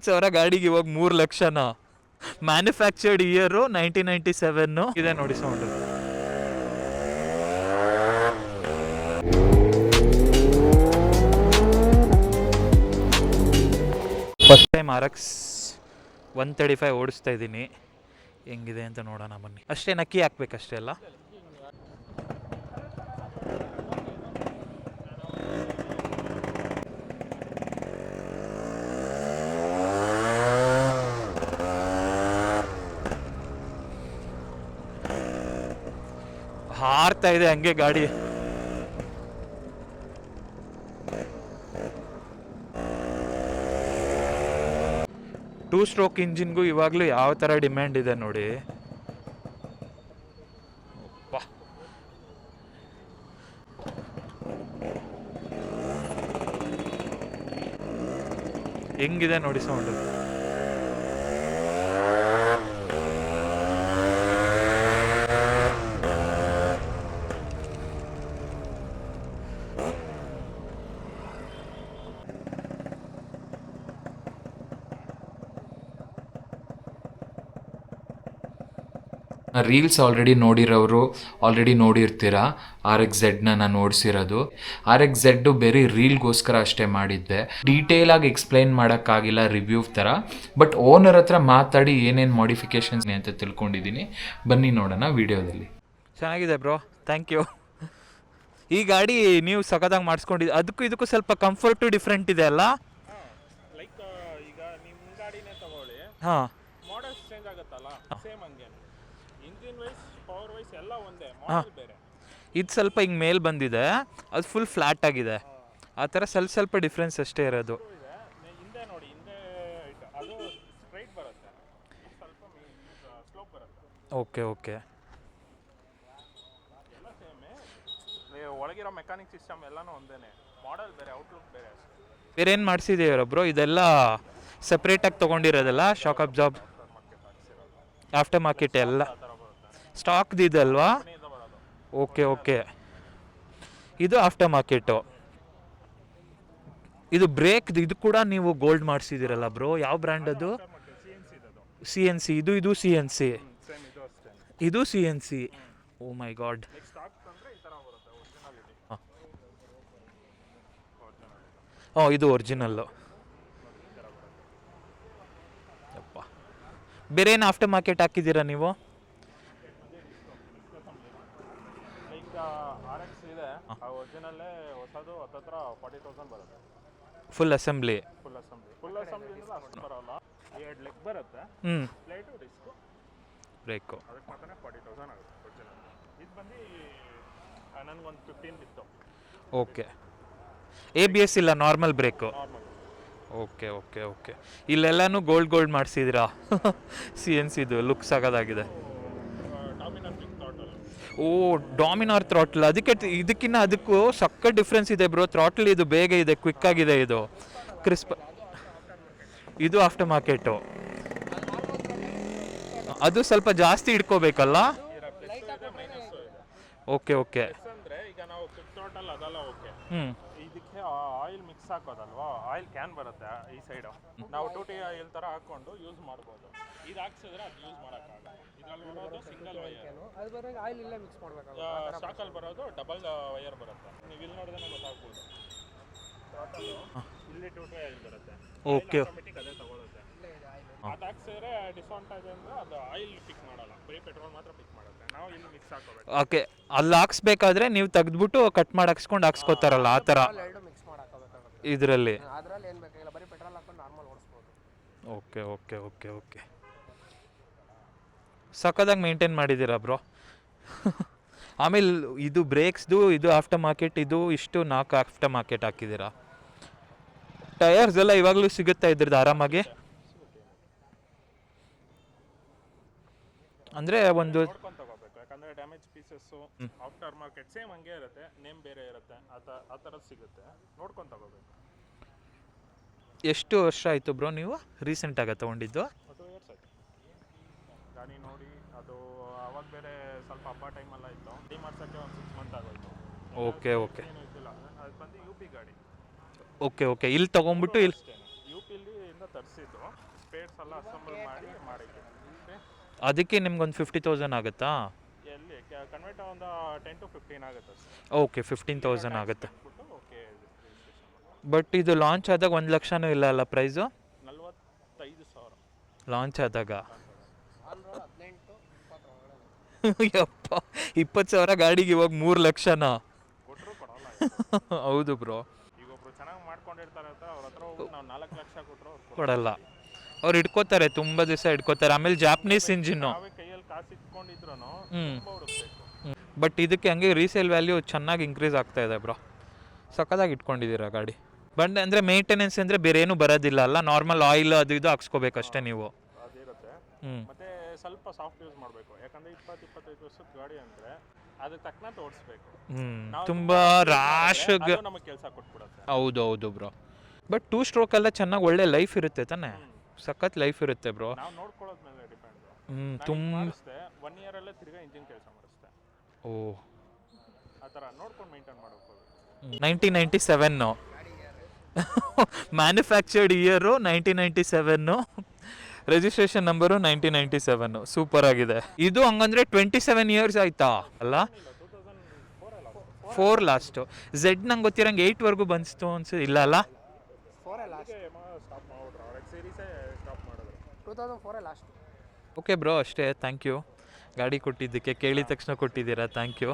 ಸಾವಿರ ಗಾಡಿಗೆ ಇವಾಗ 3 ಲಕ್ಷನಾ? ಮ್ಯಾನುಫ್ಯಾಕ್ಚರ್ಡ್ ಇಯರು 1997 ಇದೆ ನೋಡಿ ಸೌಂಡು. ಫಸ್ಟ್ ಟೈಮ್ RX 135 ಓಡಿಸ್ತಾ ಇದ್ದೀನಿ, ಹೆಂಗಿದೆ ಅಂತ ನೋಡೋಣ ಬನ್ನಿ. ಅಷ್ಟೇ ನಕ್ಕಿ ಹಾಕ್ಬೇಕಷ್ಟೇ ಅಲ್ಲ. ಹಾರ್ತಾ ಇದೆ ಹಂಗೆ ಗಾಡಿ. ಟೂ ಸ್ಟ್ರೋಕ್ ಇಂಜಿನ್ಗೂ ಇವಾಗಲೂ ಯಾವ ಥರ ಡಿಮ್ಯಾಂಡ್ ಇದೆ ನೋಡಿ. ಹೆಂಗಿದೆ ನೋಡಿ ಸೌಂಡು. ರೀಲ್ಸ್ ಆಲ್ರೆಡಿ ನೋಡಿರ್ತೀರಾ. RX-Z ನಾನು ಓಡಿಸಿರೋದು. RX-Z ಬೇರೆ ರೀಲ್ಗೋಸ್ಕರ ಅಷ್ಟೇ ಮಾಡಿದ್ದೆ, ಡೀಟೇಲಾಗಿ ಎಕ್ಸ್ಪ್ಲೈನ್ ಮಾಡೋಕ್ಕಾಗಿಲ್ಲ ರಿವ್ಯೂ ಥರ. ಬಟ್ ಓನರ್ ಹತ್ರ ಮಾತಾಡಿ ಏನೇನು ಮಾಡಿಫಿಕೇಷನ್ಸ್ ಅಂತ ತಿಳ್ಕೊಂಡಿದ್ದೀನಿ. ಬನ್ನಿ ನೋಡೋಣ ವಿಡಿಯೋದಲ್ಲಿ. ಚೆನ್ನಾಗಿದೆ ಬ್ರೋ, ಥ್ಯಾಂಕ್ ಯು. ಈ ಗಾಡಿ ನೀವು ಸಖತ್ತಾಗಿ ಮಾಡಿಸ್ಕೊಂಡಿದ್ದು, ಅದಕ್ಕೂ ಇದಕ್ಕೂ ಸ್ವಲ್ಪ ಕಂಫರ್ಟು ಡಿಫ್ರೆಂಟ್ ಇದೆ ಅಲ್ಲ? ಲೈಕ್ ಈಗ ನಿಮ್ಮ ಗಾಡಿನೇ ತಗೊಳ್ಳಿ, ಹಾಂ, ಮಾಡಲ್ಸ್ ಚೇಂಜ್ ಆಗುತ್ತಲ್ಲ, ಸೇಮ್ ಹಂಗೆ ಇಂಜಿನ್ ವೈಸ್ ಪವರ್ ವೈಸ್ ಎಲ್ಲ ಒಂದೇ, ಮಾಡಲ್ ಬೇರೆ. ಇದು ಸ್ವಲ್ಪ ಹಿಂಗೆ ಮೇಲೆ ಬಂದಿದೆ, ಅದು ಫುಲ್ ಫ್ಲ್ಯಾಟ್ ಆಗಿದೆ. ಆ ಥರ ಸ್ವಲ್ಪ ಡಿಫ್ರೆನ್ಸ್ ಅಷ್ಟೇ ಇರೋದು. ಹಿಂದೆ ನೋಡಿ, ಹಿಂದೆ ಅದು ಸ್ಟ್ರೈಟ್ ಬರುತ್ತೆ, ಸ್ವಲ್ಪ ಸ್ಲೋಪ್ ಬರುತ್ತೆ. ಓಕೆ ಓಕೆ, ಎಲ್ಲ ಸೇಮೇ, ಒಳಗಿರೋ ಮೆಕ್ಯಾನಿಕ್ ಸಿಸ್ಟಮ್ ಎಲ್ಲನೂ ಒಂದೇನೆ, ಮಾಡಲ್ ಬೇರೆ, ಔಟ್ಲುಕ್ ಬೇರೆ ಅಷ್ಟೇ. ಬೇರೆ ಏನು ಮಾಡಿಸಿದ್ದೀರ ಬ್ರೋ? ಇದೆಲ್ಲ ಸಪ್ರೇಟಾಗಿ ತೊಗೊಂಡಿರೋದಲ್ಲ, ಶಾಕ್ ಅಬ್ಸಾರ್ಬ್, ಆಫ್ಟರ್ ಮಾರ್ಕೆಟ್ ಎಲ್ಲ ಸ್ಟಾಕ್ದು ಇದಲ್ವಾ? ಓಕೆ ಓಕೆ, ಇದು ಆಫ್ಟರ್ ಮಾರ್ಕೆಟು. ಇದು ಬ್ರೇಕ್ ಇದು ಕೂಡ ನೀವು ಗೋಲ್ಡ್ ಮಾಡಿಸಿದ್ದೀರಲ್ಲ ಬ್ರೋ? ಯಾವ ಬ್ರ್ಯಾಂಡ್ ಅದು? CNC. ಇದು CNC, ಇದು CNC. ಓ ಮೈ ಗಾಡ್. ಹಾಂ, ಇದು ಒರಿಜಿನಲ್ಲು. ಅಪ್ಪ, ಬೇರೆ ಏನು ಆಫ್ಟರ್ ಮಾರ್ಕೆಟ್ ಹಾಕಿದ್ದೀರಾ ನೀವು? ಲೈಕ್ RX ಇದೆ, ಒರಿಜಿನಲ್ಲೇ ಹೊಸದು ಹತ್ತತ್ರ 40,000 ಬರುತ್ತೆ. Full assembly? ಫುಲ್ ಅಸೆಂಬ್ಲಿ ಅಷ್ಟು ಬರೋಲ್ಲ, 2 ಲೆಗ್ ಬರುತ್ತೆ, ಪ್ಲೇಟು ಡಿಸ್ಕು ಬ್ರೇಕು. ಅದಕ್ಕೆ ಮಾತ್ರ 40,000 ಆಗುತ್ತೆ ಒರಿಜಿನಲ್. ಇದು ಬಂದು ನನಗೊಂದು 15 ಬಿತ್ತು. ಓಕೆ, ABS ಇಲ್ಲ, normal brake? Normal. Okay okay okay. ಇಲ್ಲೆಲ್ಲನೂ ಗೋಲ್ಡ್ ಮಾಡಿಸಿದ್ದೀರಾ? CNCದು ಲುಕ್ಸ್ ಆಗೋದಾಗಿದೆ. Dominar big throttle. ಓ, ಡಾಮಿನಾರ್ ಥ್ರಾಟ್ಲ್. ಇದಕ್ಕಿಂತ ಅದಕ್ಕೂ ಸಕ್ಕ ಡಿಫ್ರೆನ್ಸ್ ಇದೆ ಬ್ರೋ. ಥ್ರಾಟ್ಲ್ ಇದು ಬೇಗ ಇದೆ, ಕ್ವಿಕ್ ಆಗಿದೆ, ಇದು ಕ್ರಿಸ್ಪ್. ಇದು ಆಫ್ಟರ್ ಮಾರ್ಕೆಟು, ಅದು ಸ್ವಲ್ಪ ಜಾಸ್ತಿ ಇಟ್ಕೋಬೇಕಲ್ಲ? Okay okay. ಅಂದರೆ ಈಗ ನಾವು ಕ್ವಿಕ್ ಥ್ರಾಟಲ್ ಅದೆಲ್ಲ ಓಕೆ, ಇದಕ್ಕೆ ಆಯಿಲ್ ಮಿಕ್ಸ್ ಹಾಕೋದಲ್ವಾ, ಆಯಿಲ್ ಕ್ಯಾನ್ ಬರುತ್ತೆ ಈ ಸೈಡು, ನಾವು 2T ಆಯಿಲ್ ಥರ ಹಾಕ್ಕೊಂಡು ಯೂಸ್ ಮಾಡ್ಬೋದು. ಇದು ಹಾಕ್ಸಿದ್ರೆ ಅದು ಯೂಸ್ ಮಾಡೋಕ್ಕಾಗಲ್ಲ. ಇದರಲ್ಲಿ ಬರೋದು ಸಿಂಗಲ್ ವೈಯರ್, ಅದು ಬರೋದು ಆಯಿಲ್ ಇಲ್ಲ ಮಿಕ್ಸ್ ಮಾಡಬೇಕು. ಸ್ಟಾಕಲ್ಲಿ ಬರೋದು ಡಬಲ್ ವೈಯರ್ ಬರುತ್ತೆ. ನೀವು ಇಲ್ಲಿ ನೋಡಿದ್ರೆ ಗೊತ್ತಾಗ್ಬೋದು, ಇಲ್ಲಿ 2T ಆಯಿಲ್ ಬರುತ್ತೆ. ಓಕೆ, ಆಟೋಮೆಟಿಕ್ ಅದೇ ತಗೊಳುತ್ತೆ. ಅದು ಹಾಕ್ಸಿದ್ರೆ ಡಿಸ್ಅಡ್ವಾಂಟೇಜ್ ಅಂದರೆ ಅದು ಆಯಿಲ್ ಪಿಕ್ ಮಾಡಲ್ಲ, ಬರೀ ಪೆಟ್ರೋಲ್ ಮಾತ್ರ ಪಿಕ್ ಮಾಡುತ್ತೆ. ನಾವು ಇಲ್ಲಿ ಮಿಕ್ಸ್ ಹಾಕೋಬೇಕು. ಓಕೆ, ಅಲ್ಲಿ ಹಾಕ್ಸ್ಬೇಕಾದ್ರೆ ನೀವು ತೆಗೆದ್ಬಿಟ್ಟು ಕಟ್ ಮಾಡಿ ಹಾಕ್ಸ್ಕೊತಾರಲ್ಲ, ಆ ಥರ ಎರಡು ಮಿಕ್ಸ್ ಮಾಡಿ ಹಾಕೋಬೇಕಾಗುತ್ತೆ ಇದರಲ್ಲಿ. ಅದರಲ್ಲಿ ಏನು ಬೇಕಾಗಿಲ್ಲ, ಬರೀ ಪೆಟ್ರೋಲ್ ಹಾಕೊಂಡು ನಾರ್ಮಲ್ ಓಡಿಸ್ಬೋದು. ಓಕೆ ಓಕೆ ಓಕೆ ಓಕೆ, ಸಕ್ಕದಾಗಿ ಮೇಂಟೈನ್ ಮಾಡಿದ್ದೀರಾ ಬ್ರೋ. ಆಮೇಲೆ ಇದು ಬ್ರೇಕ್ಸ್ದು, ಇದು ಆಫ್ಟರ್ ಮಾರ್ಕೆಟ್, ಇದು ಇಷ್ಟು 4 ಆಫ್ಟರ್ ಮಾರ್ಕೆಟ್ ಹಾಕಿದ್ದೀರಾ. ಟಯರ್ಸ್ ಎಲ್ಲ ಇವಾಗಲೂ ಸಿಗುತ್ತಾ ಇದ್ರದ್ದು ಆರಾಮಾಗಿ? ಅಂದರೆ ಒಂದು ನೋಡ್ಕೊಂಡು ತಗೋಬೇಕು, ಯಾಕಂದರೆ damage pieces after market same ಹಂಗೆ ಇರುತ್ತೆ, ನೇಮ್ ಬೇರೆ ಇರುತ್ತೆ, ಆ ಥರದ್ದು ಸಿಗುತ್ತೆ, ನೋಡ್ಕೊಂಡು ತಗೋಬೇಕು. ಎಷ್ಟು ವರ್ಷ ಆಯಿತು ಬ್ರೋ ನೀವು ರೀಸೆಂಟಾಗಿ ತೊಗೊಂಡಿದ್ದು? 2 ಇಯರ್ಸ್ ಆಯಿತು ಗಾಡಿ ನೋಡಿ. ಅದು ಅವಾಗ ಬೇರೆ ಸ್ವಲ್ಪ ಹಬ್ಬ ಟೈಮೆಲ್ಲ ಇತ್ತು, ಮಾಡ್ಸೋಕ್ಕೆ ಒಂದು 6 ಮಂತ್ ಆಗೋಯ್ತು. ಓಕೆ ಓಕೆ, ಏನೂ ಇದ್ದಿಲ್ಲ. ಅದು ಬಂದು UP ಗಾಡಿ. Okay okay. ಇಲ್ಲಿ ತೊಗೊಂಬಿಟ್ಟು ಇಲ್ಲಿ UP ಇಂದ ತರಿಸಿದ್ದು ಸ್ಪೇರ್ಸ್ ಎಲ್ಲ ಅಸೆಂಬಲ್ ಮಾಡಿದ್ದೆ. ಅದಕ್ಕೆ ನಿಮ್ಗೊಂದು 50,000 ಆಗುತ್ತಾ? ಎಲ್ಲಿ ಕನ್ವರ್ಟ್ ಒಂದು 10 to 15 ಆಗುತ್ತೆ ಸರ್. ಓಕೆ 15,000 ಆಗುತ್ತೆ. ಓಕೆ ಬಟ್ ಇದು ಲಾಂಚ್ ಆದಾಗ 1 ಲಕ್ಷನೂ ಇಲ್ಲ ಅಲ್ಲ ಪ್ರೈಸು? 45,000 ಲಾಂಚ್ ಆದಾಗ ಆನ್ ರೋಡ್ 18 20 ಯಪ್ಪ 20,000 ಗಾಡಿಗೆ ಇವಾಗ 3 ಲಕ್ಷನಾ? ಕೊಟ್ಟರು ಕೊಡಲ್ಲ. ಹೌದು ಬ್ರೋ, ಈಗ ಒಬ್ರು ಚೆನ್ನಾಗಿ ಮಾಡ್ಕೊಂಡಿರ್ತಾರೆ ಅಂತ ಅವ್ರ ಹತ್ರ ಹೋಗಿ ನಾವು 4 ಲಕ್ಷ ಕೊಟ್ಟರು ಕೊಡಲ್ಲ. ಅವ್ರು ಇಟ್ಕೋತಾರೆ, ತುಂಬ ದಿವಸ ಇಟ್ಕೋತಾರೆ. ಆಮೇಲೆ ಜಾಪನೀಸ್ ಇಂಜಿನ್ನು. ನಾವೇ ಕೈಯಲ್ಲಿ ಕಾಸು ಇಟ್ಕೊಂಡಿದ್ರು ಹ್ಮ್. ತುಂಬ ಹುಡುಕ್ಬೇಕು. ಬಟ್ ಇದಕ್ಕೆ ಹಂಗೆ ರೀಸೇಲ್ ವ್ಯಾಲ್ಯೂ ಚೆನ್ನಾಗಿ ಇನ್ಕ್ರೀಸ್ ಆಗ್ತಾ ಇದೆ ಬ್ರೋ. ಸಕ್ಕದಾಗಿ ಇಟ್ಕೊಂಡಿದ್ದೀರಾ ಗಾಡಿ. ಬಂದು ಅಂದರೆ ಮೇಂಟೆನೆನ್ಸ್ ಅಂದರೆ ಬೇರೆ ಏನೂ ಬರೋದಿಲ್ಲ ಅಲ್ಲ, ನಾರ್ಮಲ್ ಆಯಿಲ್ ಅದು ಇದು ಹಾಕ್ಸ್ಕೋಬೇಕಷ್ಟೇ ನೀವು. ಅದಿರುತ್ತೆ. ಹ್ಞೂ ಮತ್ತೆ ಸ್ವಲ್ಪ ಸಾಫ್ಟ್ ಯೂಸ್ ಮಾಡಬೇಕು, ಯಾಕಂದ್ರೆ 20-25 ವರ್ಷದ ಗಾಡಿ ಅಂದರೆ ಅದಕ್ಕೆ ತಕ್ಕನಂತೆ ಓಡಿಸ್ಬೇಕು. ತುಂಬ ರ್ಯಾಶ್. ನಮಗೆ ಕೆಲಸ ಕೊಟ್ಬಿಡುತ್ತೆ. ಹೌದು ಹೌದು ಬ್ರೋ. ಬಟ್ 2 ಸ್ಟ್ರೋಕ್ ಎಲ್ಲ ಚೆನ್ನಾಗಿ ಒಳ್ಳೆ ಲೈಫ್ ಇರುತ್ತೆ ತಾನೇ? ಸಖತ್ ಲೈಫ್ ಇರುತ್ತೆ ಬ್ರೋ. ನಾವು ನೋಡ್ಕೊಳ್ಳೋದ್ ಮೇಲೆ ಡಿಪೆಂಡ್. ತುಂಬ 1 ಇಯರ್ ಅಲ್ಲೇ ತಿರ್ಗಾ ಇಂಜಿನ್ ಕೆಲಸ ಮಾಡಿಸ್ತೆ. ಓ ಆ ಥರ ನೋಡ್ಕೊಂಡು ಮೇಂಟೈನ್ ಮಾಡಬೇಕು. 1997 manufactured year 1997, registration number 1997. Super ಆಗಿದೆ ಇದು. ಹಂಗಂದ್ರೆ 27 ಇಯರ್ಸ್ ಆಯ್ತಾ ಅಲ್ಲ? 4 ಲಾಸ್ಟು. ಝೆಡ್ ನಂಗೆ ಗೊತ್ತಿರಂಗೆ 8ವರೆಗೂ ಬಂತು ಅನ್ಸು ಇಲ್ಲ ಅಲ್ಲ? 4 ಲಾಸ್ಟ್, ಸ್ಟಾಪ್ ಮಾಡ್ಬಿಟ್ರು ಅವ್ರ ಸೀರೀಸೇ ಸ್ಟಾಪ್ ಮಾಡಿದ್ರು. 2004 ಲಾಸ್ಟ್. ಓಕೆ ಬ್ರೋ, ಅಷ್ಟೇ. ಥ್ಯಾಂಕ್ ಯು ಗಾಡಿ ಕೊಟ್ಟಿದ್ದಕ್ಕೆ. ಕೇಳಿದ ತಕ್ಷಣ ಕೊಟ್ಟಿದ್ದೀರಾ, ಥ್ಯಾಂಕ್ ಯು.